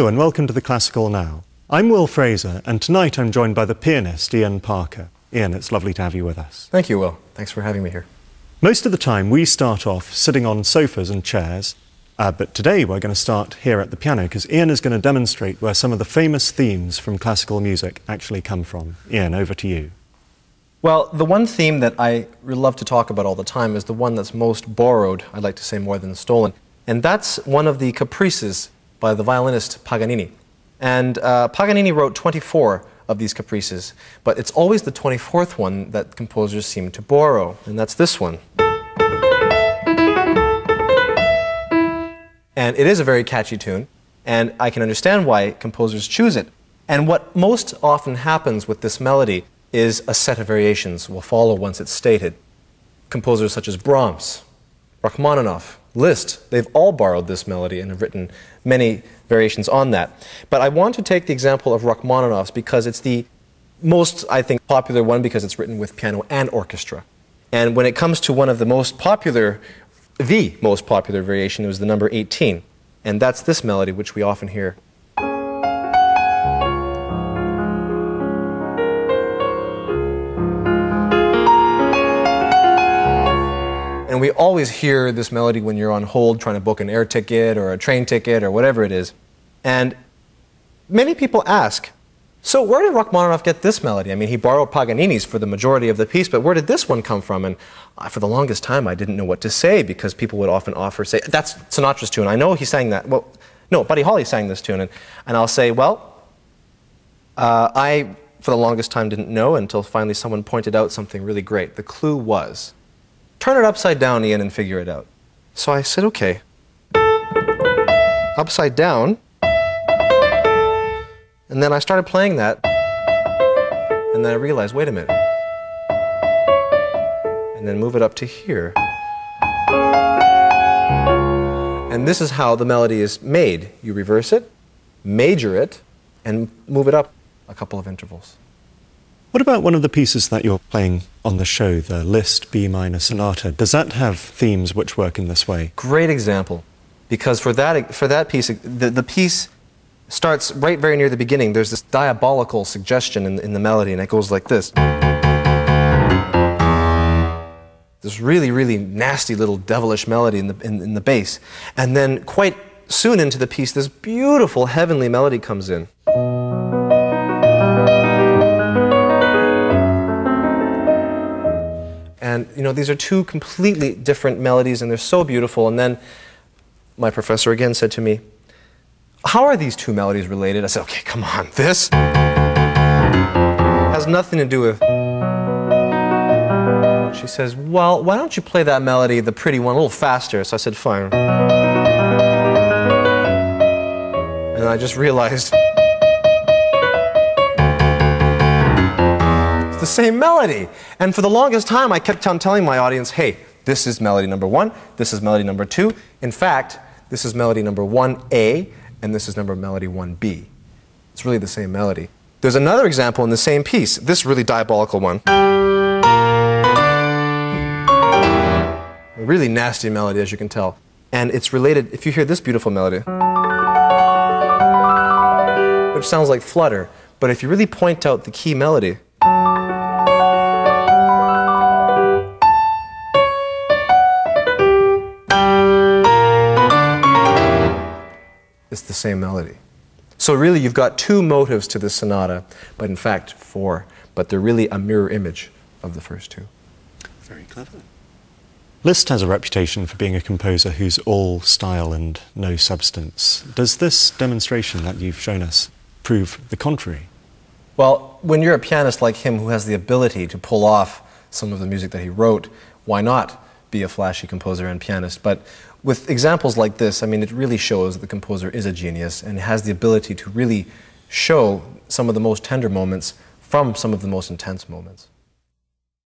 and welcome to the Classical Now. I'm Will Fraser, and tonight I'm joined by the pianist, Ian Parker. Ian, it's lovely to have you with us. Thank you, Will. Thanks for having me here. Most of the time we start off sitting on sofas and chairs, but today we're going to start here at the piano because Ian is going to demonstrate where some of the famous themes from classical music actually come from. Ian, over to you. Well, the one theme that I really love to talk about all the time is the one that's most borrowed, I'd like to say more than stolen, and that's one of the caprices by the violinist Paganini. And Paganini wrote 24 of these caprices, but it's always the 24th one that composers seem to borrow, and that's this one. And it is a very catchy tune, and I can understand why composers choose it. And what most often happens with this melody is a set of variations will follow once it's stated. Composers such as Brahms, Rachmaninoff, Liszt, they've all borrowed this melody and have written many variations on that. But I want to take the example of Rachmaninoff's because it's the most, I think, popular one because it's written with piano and orchestra. And when it comes to one of the most popular variation, it was the number 18. And that's this melody, which we often hear. And we always hear this melody when you're on hold trying to book an air ticket or a train ticket or whatever it is. And many people ask, so where did Rachmaninoff get this melody? I mean, he borrowed Paganini's for the majority of the piece, but where did this one come from? And for the longest time, I didn't know what to say because people would often say, that's Sinatra's tune. I know he sang that. Well, no, Buddy Holly sang this tune. And I'll say, well, I, for the longest time, didn't know until finally someone pointed out something really great. The clue was, turn it upside down, Ian, and figure it out. So I said, okay. Upside down. And then I started playing that. And then I realized, wait a minute. And then move it up to here. And this is how the melody is made. You reverse it, major it, and move it up a couple of intervals. What about one of the pieces that you're playing on the show, the Liszt B minor sonata? Does that have themes which work in this way? Great example, because for that piece, the piece starts right very near the beginning. There's this diabolical suggestion in the melody, and it goes like this. This really, really nasty little devilish melody in the bass. And then quite soon into the piece, this beautiful heavenly melody comes in. And, you know, these are two completely different melodies, and they're so beautiful. And then my professor again said to me, how are these two melodies related? I said, okay, come on, this has nothing to do with... She says, well, why don't you play that melody, the pretty one, a little faster? So I said, fine. And I just realized, the same melody. And for the longest time, I kept on telling my audience, hey, this is melody number 1, this is melody number 2. In fact, this is melody number 1A, and this is melody 1B. It's really the same melody. There's another example in the same piece, this really diabolical one. A really nasty melody, as you can tell. And it's related, if you hear this beautiful melody, which sounds like flutter, but if you really point out the key melody, it's the same melody. So really you've got two motives to this sonata, but in fact 4, but they're really a mirror image of the first two. Very clever. Liszt has a reputation for being a composer who's all style and no substance. Does this demonstration that you've shown us prove the contrary? Well, when you're a pianist like him who has the ability to pull off some of the music that he wrote, why not be a flashy composer and pianist? But with examples like this, I mean, it really shows that the composer is a genius and has the ability to really show some of the most tender moments from some of the most intense moments.